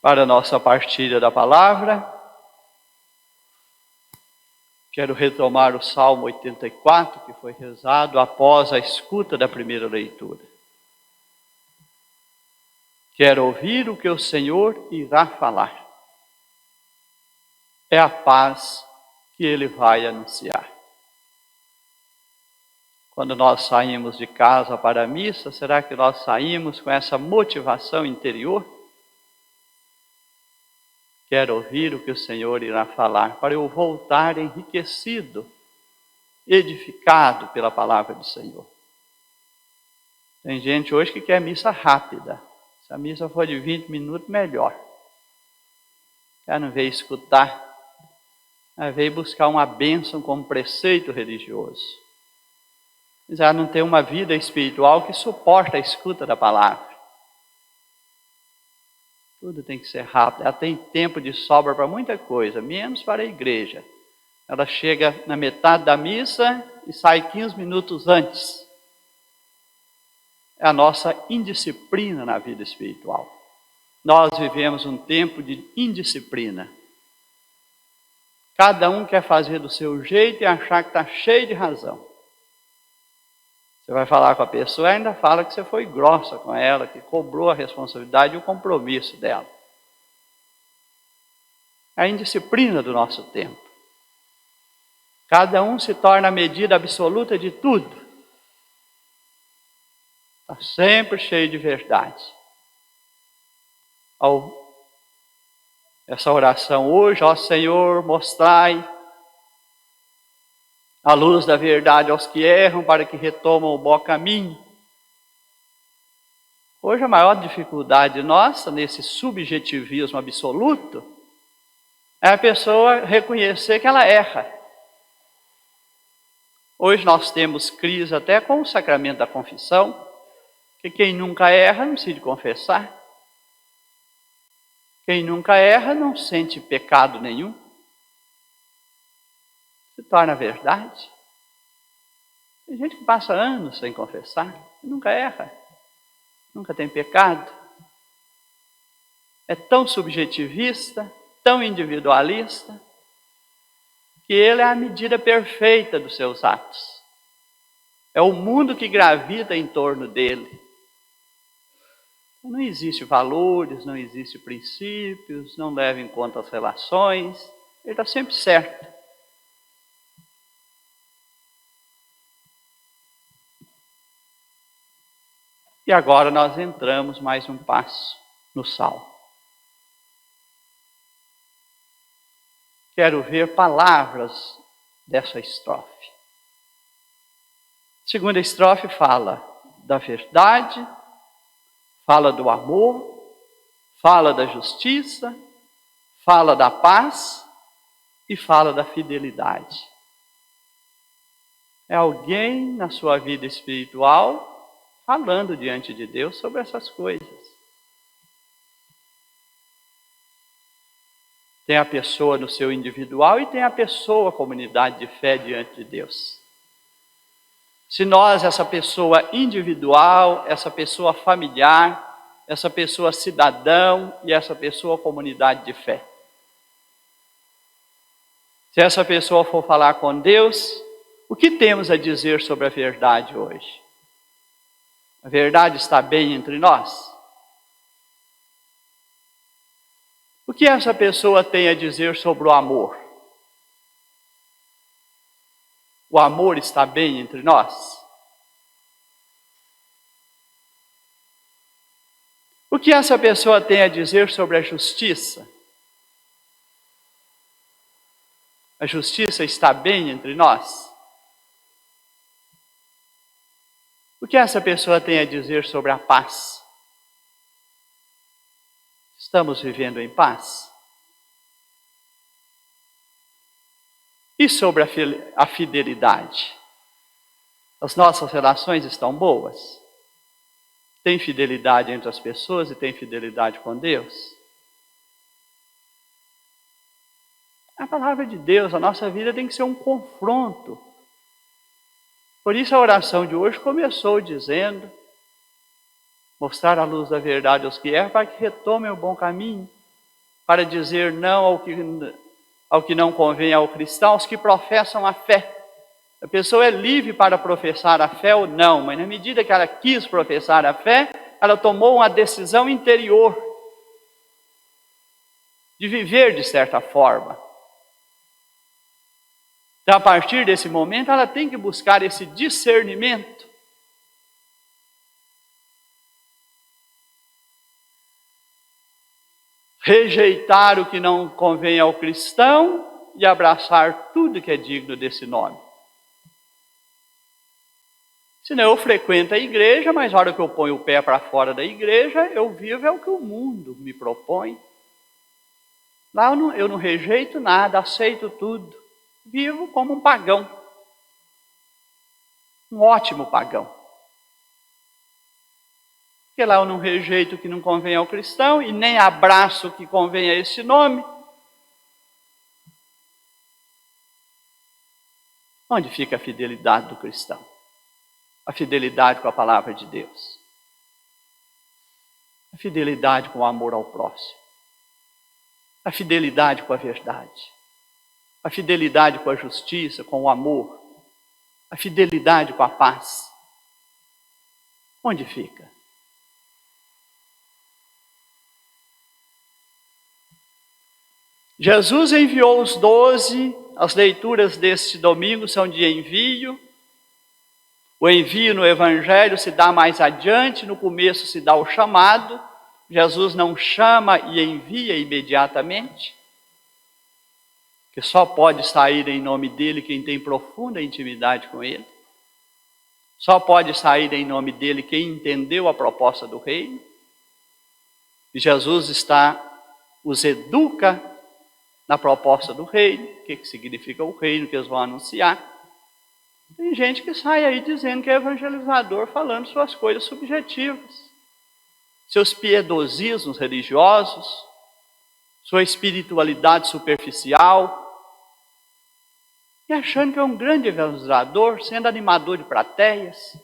Para a nossa partilha da palavra, quero retomar o Salmo 84, que foi rezado após a escuta da primeira leitura. Quero ouvir o que o Senhor irá falar. É a paz que Ele vai anunciar. Quando nós saímos de casa para a missa, será que nós saímos com essa motivação interior? Quero ouvir o que o Senhor irá falar, para eu voltar enriquecido, edificado pela palavra do Senhor. Tem gente hoje que quer missa rápida. Se a missa for de 20 minutos, melhor. Ela não veio escutar, ela veio buscar uma bênção como preceito religioso. Mas ela não tem uma vida espiritual que suporta a escuta da palavra. Tudo tem que ser rápido. Ela tem tempo de sobra para muita coisa, menos para a igreja. Ela chega na metade da missa e sai 15 minutos antes. É a nossa indisciplina na vida espiritual. Nós vivemos um tempo de indisciplina. Cada um quer fazer do seu jeito e achar que está cheio de razão. Você vai falar com a pessoa e ainda fala que você foi grossa com ela, que cobrou a responsabilidade e o compromisso dela. É a indisciplina do nosso tempo. Cada um se torna a medida absoluta de tudo. Está sempre cheio de verdade. Essa oração hoje, ó Senhor, mostrai a luz da verdade aos que erram, para que retomam o bom caminho. Hoje a maior dificuldade nossa, nesse subjetivismo absoluto, é a pessoa reconhecer que ela erra. Hoje nós temos crise até com o sacramento da confissão, que quem nunca erra não precisa confessar. Quem nunca erra não sente pecado nenhum. Se torna verdade. Tem gente que passa anos sem confessar, e nunca erra, nunca tem pecado. É tão subjetivista, tão individualista, que ele é a medida perfeita dos seus atos. É o mundo que gravita em torno dele. Não existe valores, não existe princípios, não leva em conta as relações, ele está sempre certo. E agora nós entramos mais um passo no Salmo. Quero ver palavras dessa estrofe. A segunda estrofe fala da verdade, fala do amor, fala da justiça, fala da paz e fala da fidelidade. É alguém na sua vida espiritual falando diante de Deus sobre essas coisas. Tem a pessoa no seu individual e tem a pessoa, a comunidade de fé diante de Deus. Se nós, essa pessoa individual, essa pessoa familiar, essa pessoa cidadão e essa pessoa comunidade de fé. Se essa pessoa for falar com Deus, o que temos a dizer sobre a verdade hoje? A verdade está bem entre nós? O que essa pessoa tem a dizer sobre o amor? O amor está bem entre nós? O que essa pessoa tem a dizer sobre a justiça? A justiça está bem entre nós? O que essa pessoa tem a dizer sobre a paz? Estamos vivendo em paz? E sobre a fidelidade? As nossas relações estão boas? Tem fidelidade entre as pessoas e tem fidelidade com Deus? A palavra de Deus, a nossa vida tem que ser um confronto. Por isso a oração de hoje começou dizendo: mostrar a luz da verdade aos que erram, para que retomem o bom caminho. para dizer não ao que não convém ao cristão, aos que professam a fé. A pessoa é livre para professar a fé ou não, mas na medida que ela quis professar a fé, ela tomou uma decisão interior de viver de certa forma. Então, a partir desse momento, ela tem que buscar esse discernimento. Rejeitar o que não convém ao cristão e abraçar tudo que é digno desse nome. Senão eu frequento a igreja, mas na hora que eu ponho o pé para fora da igreja, eu vivo é o que o mundo me propõe. Lá eu não rejeito nada, aceito tudo. Vivo como um pagão. Um ótimo pagão. Porque lá eu não rejeito o que não convém ao cristão e nem abraço o que convém a esse nome. Onde fica a fidelidade do cristão? A fidelidade com a palavra de Deus. A fidelidade com o amor ao próximo. A fidelidade com a verdade. A fidelidade com a justiça, com o amor. A fidelidade com a paz. Onde fica? Jesus enviou os 12, as leituras deste domingo são de envio. O envio no Evangelho se dá mais adiante, no começo se dá o chamado. Jesus não chama e envia imediatamente, que só pode sair em nome dele quem tem profunda intimidade com ele. Só pode sair em nome dele quem entendeu a proposta do reino. E Jesus os educa na proposta do reino, o que significa o reino que eles vão anunciar. Tem gente que sai aí dizendo que é evangelizador, falando suas coisas subjetivas, seus piedosismos religiosos, sua espiritualidade superficial, e achando que é um grande evangelizador, sendo animador de plateias.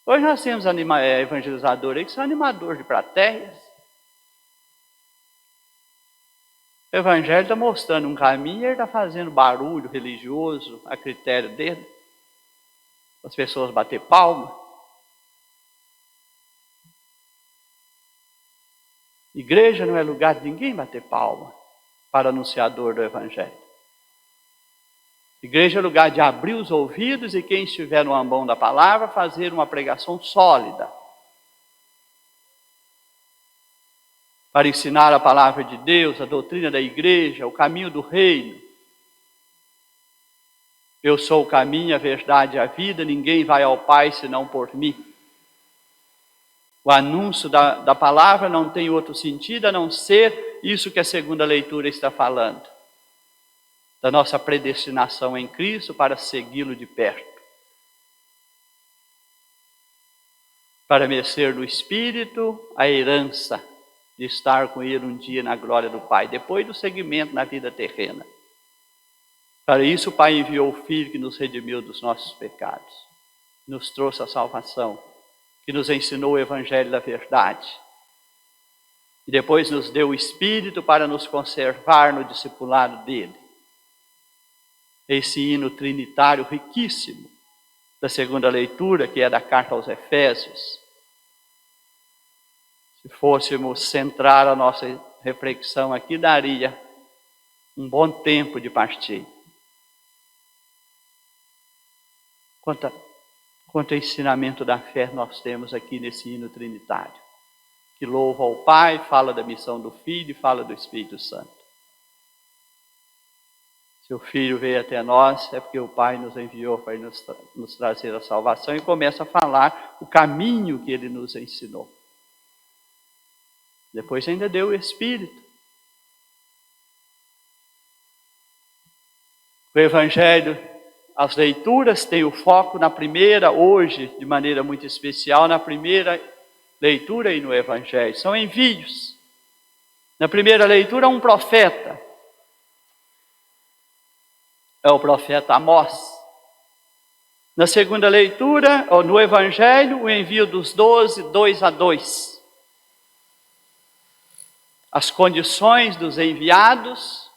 Hoje nós temos evangelizadores aí que são animadores de plateias. O Evangelho está mostrando um caminho e ele está fazendo barulho religioso a critério dele. As pessoas bater palma. Igreja não é lugar de ninguém bater palma para o anunciador do Evangelho. Igreja é lugar de abrir os ouvidos e quem estiver no ambão da palavra fazer uma pregação sólida. Para ensinar a palavra de Deus, a doutrina da igreja, o caminho do reino. Eu sou o caminho, a verdade e a vida, ninguém vai ao Pai senão por mim. O anúncio da palavra não tem outro sentido a não ser isso que a segunda leitura está falando. Da nossa predestinação em Cristo para segui-lo de perto. Para merecer no Espírito a herança de estar com ele um dia na glória do Pai, depois do seguimento na vida terrena. Para isso o Pai enviou o Filho que nos redimiu dos nossos pecados, nos trouxe a salvação, que nos ensinou o Evangelho da verdade, e depois nos deu o Espírito para nos conservar no discipulado dele. Esse hino trinitário riquíssimo da segunda leitura, que é da carta aos Efésios. Se fôssemos centrar a nossa reflexão aqui, daria um bom tempo de partir. Quanto ensinamento da fé nós temos aqui nesse hino trinitário, que louva ao Pai, fala da missão do Filho e fala do Espírito Santo. Se o Filho veio até nós, é porque o Pai nos enviou para nos trazer a salvação e começa a falar o caminho que ele nos ensinou. Depois ainda deu o Espírito. O Evangelho, as leituras têm o foco na primeira, hoje, de maneira muito especial, na primeira leitura e no Evangelho. São envios. Na primeira leitura, um profeta. É o profeta Amós. Na segunda leitura, no Evangelho, o envio dos 12, 2 a 2. as condições dos enviados.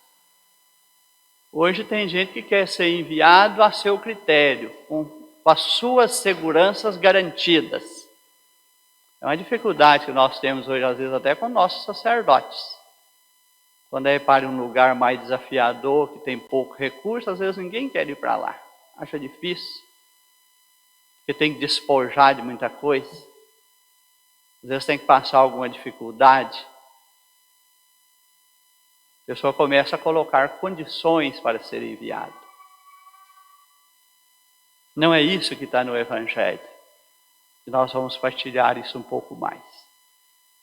Hoje tem gente que quer ser enviado a seu critério, com as suas seguranças garantidas. É uma dificuldade que nós temos hoje, às vezes, até com nossos sacerdotes. Quando é para um lugar mais desafiador, que tem pouco recurso, às vezes ninguém quer ir para lá. Acha difícil. Porque tem que despojar de muita coisa. Às vezes tem que passar alguma dificuldade. A pessoa começa a colocar condições para ser enviado. Não é isso que está no Evangelho. E nós vamos partilhar isso um pouco mais.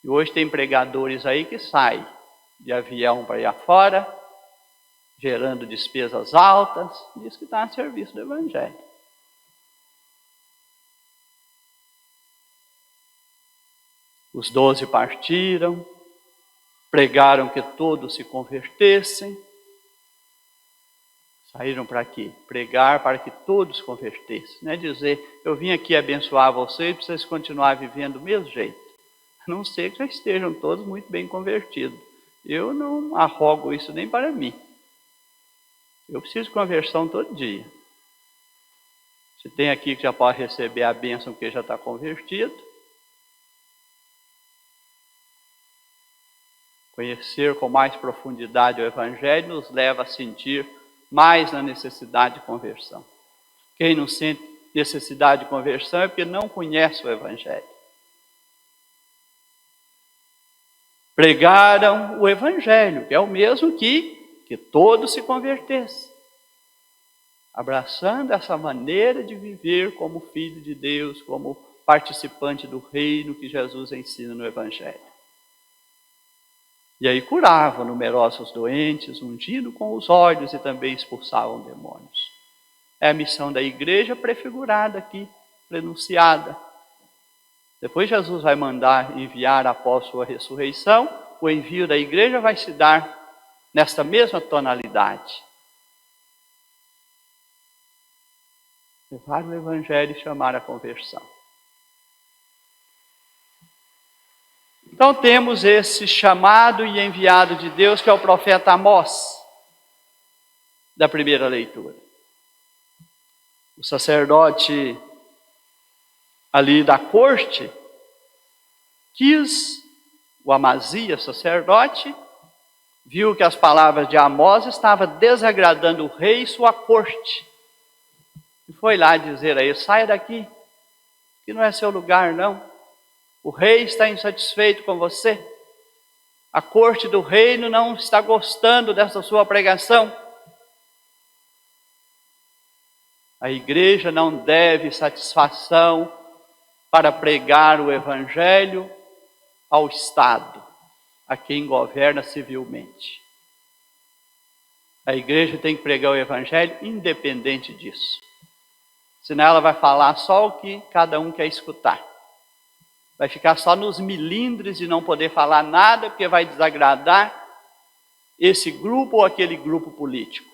E hoje tem pregadores aí que saem de avião para ir afora, gerando despesas altas, diz que está a serviço do Evangelho. Os 12 partiram, pregaram que todos se convertessem. Saíram para quê? Pregar para que todos se convertessem. Não é dizer, eu vim aqui abençoar vocês para vocês continuarem vivendo do mesmo jeito. A não ser que já estejam todos muito bem convertidos. Eu não arrogo isso nem para mim. Eu preciso de conversão todo dia. Se tem aqui que já pode receber a bênção porque já está convertido. Conhecer com mais profundidade o Evangelho nos leva a sentir mais na necessidade de conversão. Quem não sente necessidade de conversão é porque não conhece o Evangelho. Pregaram o Evangelho, que é o mesmo que todos se convertessem. Abraçando essa maneira de viver como filho de Deus, como participante do reino que Jesus ensina no Evangelho. E aí curavam numerosos doentes, ungindo com os olhos e também expulsavam demônios. É a missão da igreja prefigurada aqui, prenunciada. Depois Jesus vai mandar enviar após sua ressurreição, o envio da igreja vai se dar nesta mesma tonalidade. Levar o Evangelho e chamar a conversão. Então temos esse chamado e enviado de Deus, que é o profeta Amós, da primeira leitura. O sacerdote ali da corte quis, o Amazias, sacerdote, viu que as palavras de Amós estavam desagradando o rei e sua corte. E foi lá dizer a ele, saia daqui, que não é seu lugar não. O rei está insatisfeito com você. A corte do reino não está gostando dessa sua pregação. A igreja não deve satisfação para pregar o Evangelho ao Estado, a quem governa civilmente. A igreja tem que pregar o Evangelho independente disso. Senão ela vai falar só o que cada um quer escutar. Vai ficar só nos milindres de não poder falar nada, porque vai desagradar esse grupo ou aquele grupo político.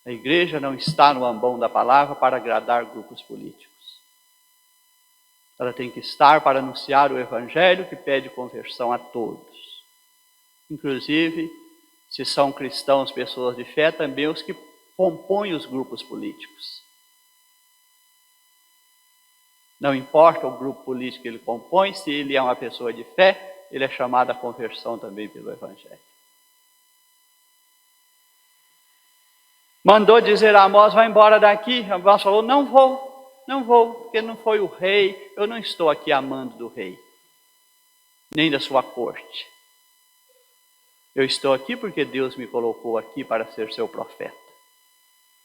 A igreja não está no ambão da palavra para agradar grupos políticos. Ela tem que estar para anunciar o Evangelho que pede conversão a todos. Inclusive, se são cristãos, pessoas de fé, também os que compõem os grupos políticos. Não importa o grupo político que ele compõe, se ele é uma pessoa de fé, ele é chamado à conversão também pelo Evangelho. Mandou dizer a Amós, vai embora daqui. Amós falou, não vou, porque não foi o rei, eu não estou aqui amando do rei, nem da sua corte. Eu estou aqui porque Deus me colocou aqui para ser seu profeta.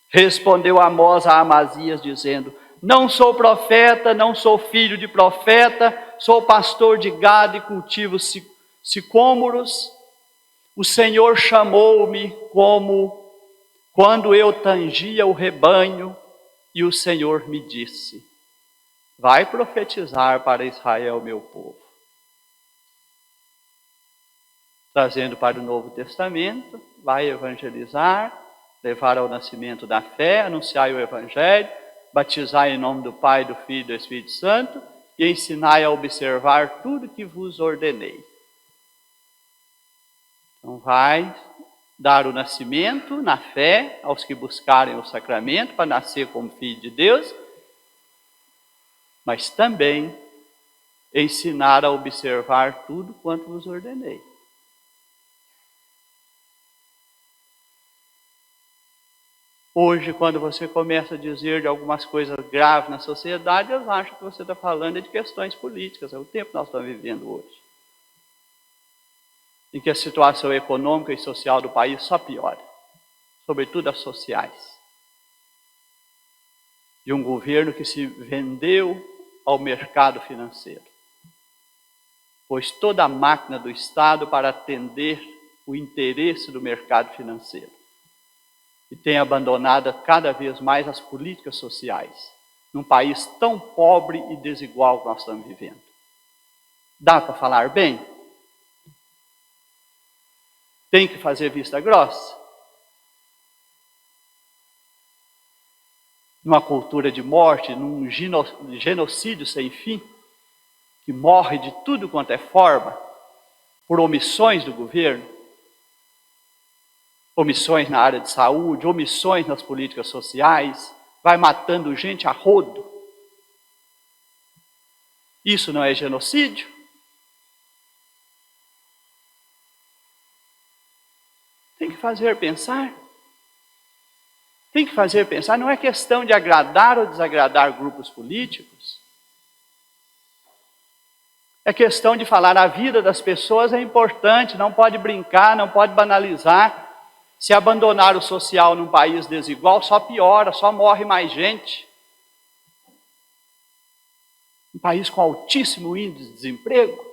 Respondeu Amós a Amazias dizendo, não sou profeta, não sou filho de profeta, sou pastor de gado e cultivo sicômoros. O Senhor chamou-me como quando eu tangia o rebanho, e o Senhor me disse, vai profetizar para Israel, meu povo. Trazendo para o Novo Testamento, vai evangelizar, levar ao nascimento da fé, anunciar o Evangelho, batizar em nome do Pai, do Filho e do Espírito Santo e ensinai a observar tudo que vos ordenei. Então vai dar o nascimento na fé aos que buscarem o sacramento para nascer como filho de Deus, mas também ensinar a observar tudo quanto vos ordenei. Hoje, quando você começa a dizer de algumas coisas graves na sociedade, eles acham que você está falando de questões políticas. É o tempo que nós estamos vivendo hoje, em que a situação econômica e social do país só piora, sobretudo as sociais. De um governo que se vendeu ao mercado financeiro, pôs toda a máquina do Estado para atender o interesse do mercado financeiro. E tem abandonado cada vez mais as políticas sociais, num país tão pobre e desigual que nós estamos vivendo. Dá para falar bem? Tem que fazer vista grossa? Numa cultura de morte, num genocídio sem fim, que morre de tudo quanto é forma, por omissões do governo, omissões na área de saúde, omissões nas políticas sociais, vai matando gente a rodo. Isso não é genocídio? Tem que fazer pensar. Tem que fazer pensar. Não é questão de agradar ou desagradar grupos políticos. É questão de falar a vida das pessoas é importante, não pode brincar, não pode banalizar. Se abandonar o social num país desigual, só piora, só morre mais gente. Um país com altíssimo índice de desemprego.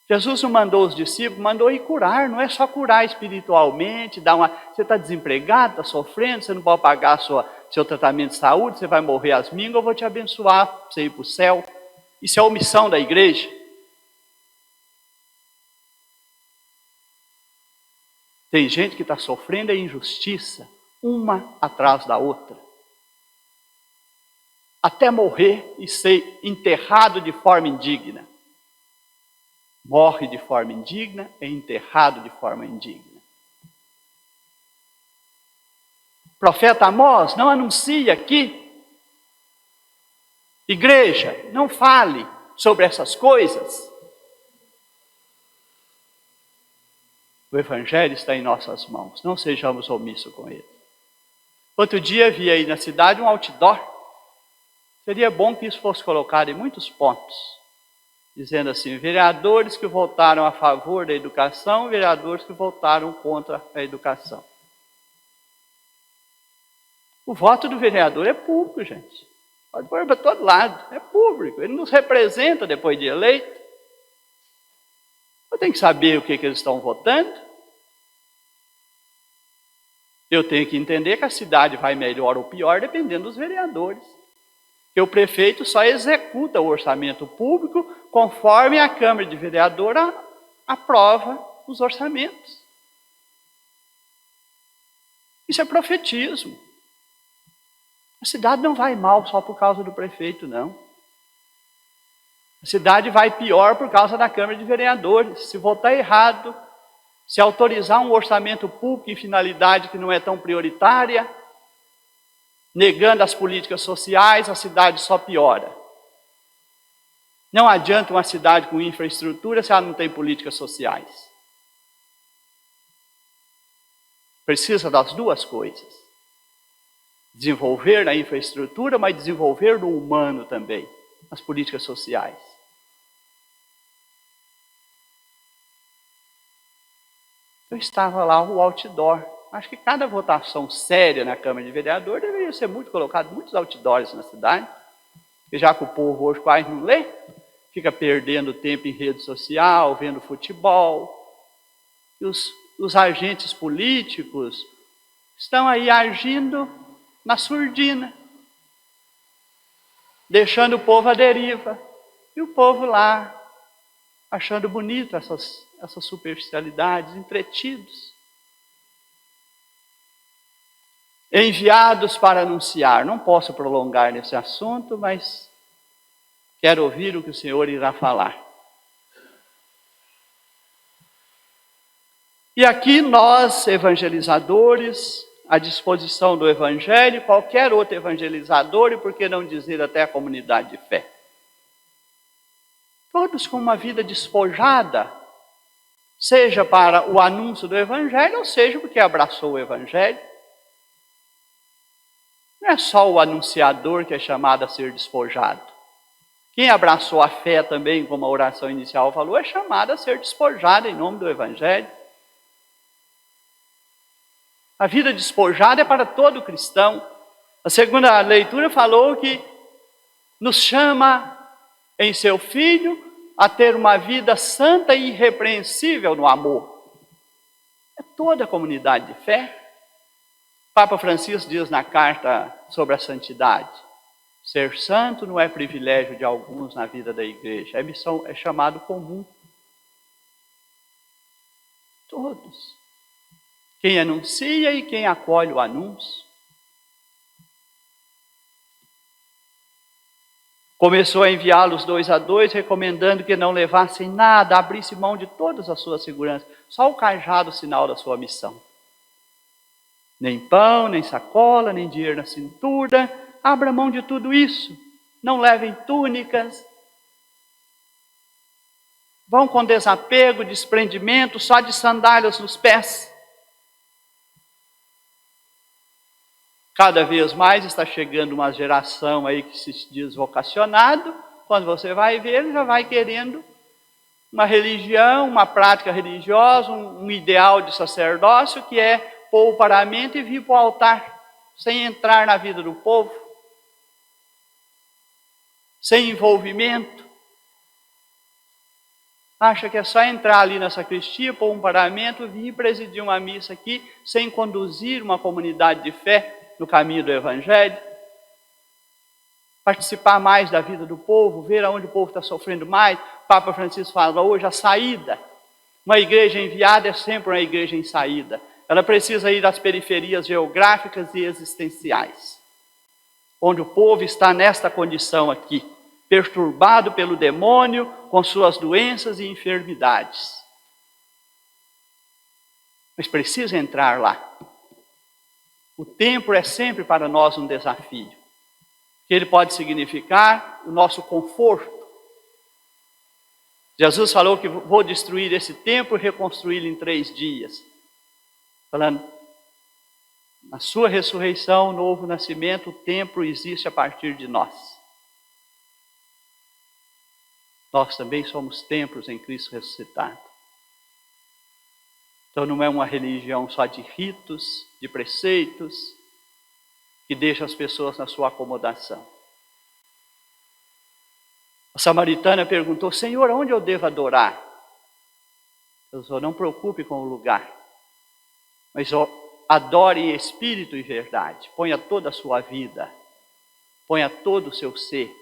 Jesus não mandou os discípulos, mandou ir curar, não é só curar espiritualmente, você está desempregado, está sofrendo, você não pode pagar seu tratamento de saúde, você vai morrer às mínguas, eu vou te abençoar para você ir para o céu. Isso é a omissão da igreja. Tem gente que está sofrendo a injustiça, uma atrás da outra. Até morrer e ser enterrado de forma indigna. Morre de forma indigna, é enterrado de forma indigna. O profeta Amós não anuncia aqui. Igreja, não fale sobre essas coisas. O Evangelho está em nossas mãos, não sejamos omissos com ele. Outro dia vi aí na cidade um outdoor. Seria bom que isso fosse colocado em muitos pontos, dizendo assim, vereadores que votaram a favor da educação, vereadores que votaram contra a educação. O voto do vereador é público, gente. Pode pôr para todo lado, é público. Ele nos representa depois de eleito. Eu tenho que saber o que eles estão votando. Eu tenho que entender que a cidade vai melhor ou pior dependendo dos vereadores. Que o prefeito só executa o orçamento público conforme a Câmara de Vereadores aprova os orçamentos. Isso é profetismo. A cidade não vai mal só por causa do prefeito, não. A cidade vai pior por causa da Câmara de Vereadores. Se votar errado, se autorizar um orçamento público em finalidade que não é tão prioritária, negando as políticas sociais, a cidade só piora. Não adianta uma cidade com infraestrutura se ela não tem políticas sociais. Precisa das duas coisas. Desenvolver a infraestrutura, mas desenvolver no humano também, as políticas sociais. Eu estava lá, o outdoor. Acho que cada votação séria na Câmara de Vereadores deveria ser muito colocado, muitos outdoors na cidade. E já que o povo hoje quase não lê, fica perdendo tempo em rede social, vendo futebol. E os agentes políticos estão aí agindo na surdina, deixando o povo à deriva. E o povo lá, achando bonito essas superficialidades, entretidos. Enviados para anunciar. Não posso prolongar nesse assunto, mas quero ouvir o que o Senhor irá falar. E aqui nós, evangelizadores, à disposição do Evangelho, qualquer outro evangelizador, e por que não dizer até a comunidade de fé. Todos com uma vida despojada, seja para o anúncio do Evangelho, ou seja porque abraçou o Evangelho. Não é só o anunciador que é chamado a ser despojado. Quem abraçou a fé também, como a oração inicial falou, é chamado a ser despojado em nome do Evangelho. A vida despojada é para todo cristão. A segunda leitura falou que nos chama em seu Filho a ter uma vida santa e irrepreensível no amor. É toda a comunidade de fé. Papa Francisco diz na carta sobre a santidade: ser santo não é privilégio de alguns na vida da igreja, é missão, é chamado comum. Todos. Quem anuncia e quem acolhe o anúncio. Começou a enviá-los 2 a 2, recomendando que não levassem nada, abrissem mão de todas as suas seguranças. Só o cajado, sinal da sua missão. Nem pão, nem sacola, nem dinheiro na cintura. Abra mão de tudo isso. Não levem túnicas. Vão com desapego, desprendimento, só de sandálias nos pés. Cada vez mais está chegando uma geração aí que se diz vocacionado. Quando você vai ver, ele já vai querendo uma religião, uma prática religiosa, um ideal de sacerdócio, que é pôr o paramento e vir para o altar, sem entrar na vida do povo, sem envolvimento. Acha que é só entrar ali na sacristia, pôr um paramento, vir presidir uma missa aqui, sem conduzir uma comunidade de fé no caminho do Evangelho, participar mais da vida do povo, ver aonde o povo está sofrendo mais. Papa Francisco fala hoje, a saída. Uma igreja enviada é sempre uma igreja em saída. Ela precisa ir às periferias geográficas e existenciais, onde o povo está nesta condição aqui, perturbado pelo demônio, com suas doenças e enfermidades. Mas precisa entrar lá. O templo é sempre para nós um desafio, que ele pode significar o nosso conforto. Jesus falou que vou destruir esse templo e reconstruí-lo em 3 dias. Falando, na sua ressurreição, novo nascimento, o templo existe a partir de nós. Nós também somos templos em Cristo ressuscitado. Então não é uma religião só de ritos, de preceitos, que deixa as pessoas na sua acomodação. A samaritana perguntou: Senhor, onde eu devo adorar? Eu disse: não preocupe com o lugar, mas adore em espírito e verdade. Ponha toda a sua vida, ponha todo o seu ser.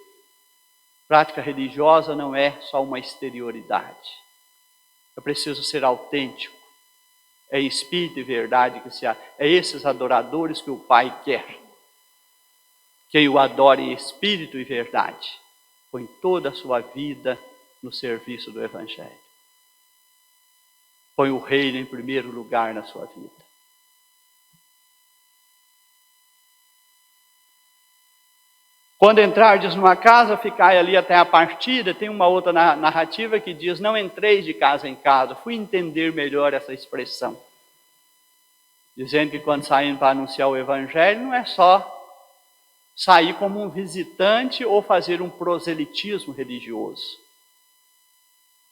Prática religiosa não é só uma exterioridade. Eu preciso ser autêntico. É espírito e verdade que se há. É esses adoradores que o Pai quer. Quem o adore em espírito e verdade, põe toda a sua vida no serviço do Evangelho. Põe o reino em primeiro lugar na sua vida. Quando entrardes numa casa, ficai ali até a partida. Tem uma outra narrativa que diz: não entreis de casa em casa. Fui entender melhor essa expressão, dizendo que quando saímos para anunciar o Evangelho, não é só sair como um visitante ou fazer um proselitismo religioso.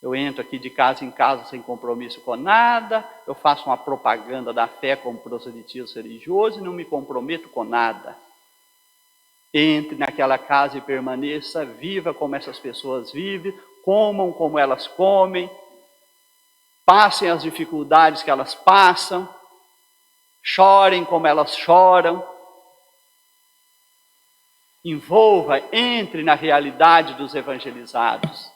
Eu entro aqui de casa em casa sem compromisso com nada, eu faço uma propaganda da fé como proselitismo religioso e não me comprometo com nada. Entre naquela casa e permaneça, viva como essas pessoas vivem, comam como elas comem, passem as dificuldades que elas passam, chorem como elas choram. Envolva, entre na realidade dos evangelizados.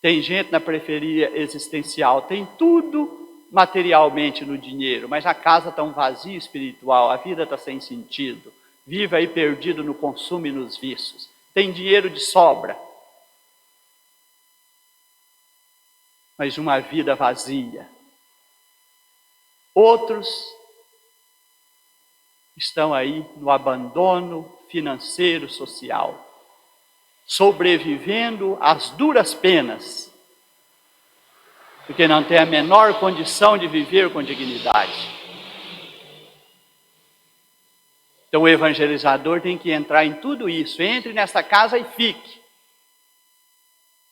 Tem gente na periferia existencial, tem tudo materialmente no dinheiro, mas a casa está um vazio espiritual, a vida está sem sentido. Vive aí perdido no consumo e nos vícios. Tem dinheiro de sobra, mas uma vida vazia. Outros estão aí no abandono financeiro, social, sobrevivendo às duras penas, porque não tem a menor condição de viver com dignidade. Então o evangelizador tem que entrar em tudo isso. Entre nessa casa e fique.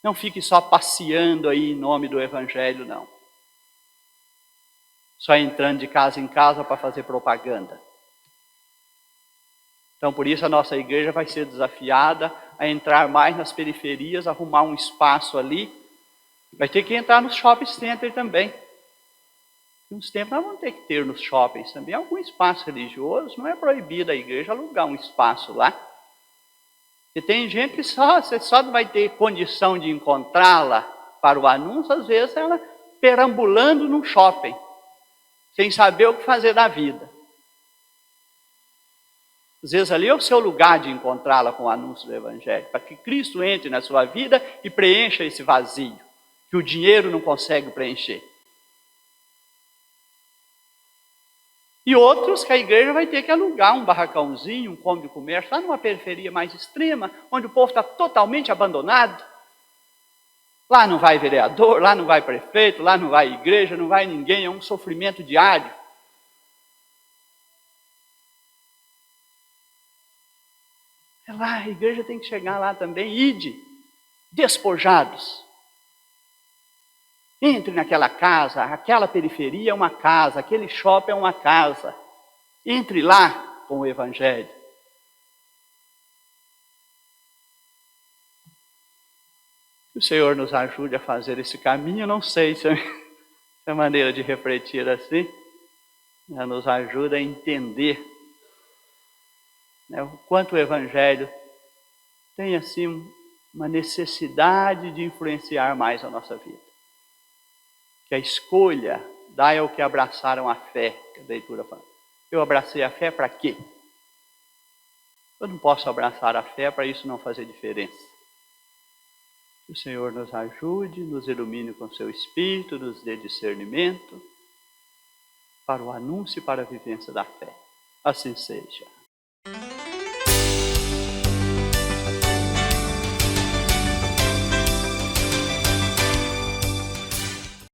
Não fique só passeando aí em nome do evangelho, não. Só entrando de casa em casa para fazer propaganda. Então por isso a nossa igreja vai ser desafiada a entrar mais nas periferias, arrumar um espaço ali. Vai ter que entrar no shopping center também. Uns tempos nós vamos ter que ter nos shoppings também algum espaço religioso. Não é proibido a igreja alugar um espaço lá. E tem gente que você só vai ter condição de encontrá-la para o anúncio, às vezes ela perambulando num shopping, sem saber o que fazer da vida. Às vezes ali é o seu lugar de encontrá-la com o anúncio do evangelho, para que Cristo entre na sua vida e preencha esse vazio, que o dinheiro não consegue preencher. E outros que a igreja vai ter que alugar um barracãozinho, um cômodo de comércio, lá numa periferia mais extrema, onde o povo está totalmente abandonado. Lá não vai vereador, lá não vai prefeito, lá não vai igreja, não vai ninguém, é um sofrimento diário. É lá, a igreja tem que chegar lá também, ide, despojados. Entre naquela casa, aquela periferia é uma casa, aquele shopping é uma casa. Entre lá com o evangelho. Que o Senhor nos ajude a fazer esse caminho. Não sei se é maneira de refletir assim, nos ajuda a entender, né, o quanto o evangelho tem assim uma necessidade de influenciar mais a nossa vida. Que a escolha dá ao que abraçaram a fé, que a leitura fala. Eu abracei a fé para quê? Eu não posso abraçar a fé para isso não fazer diferença. Que o Senhor nos ajude, nos ilumine com seu Espírito, nos dê discernimento para o anúncio e para a vivência da fé. Assim seja.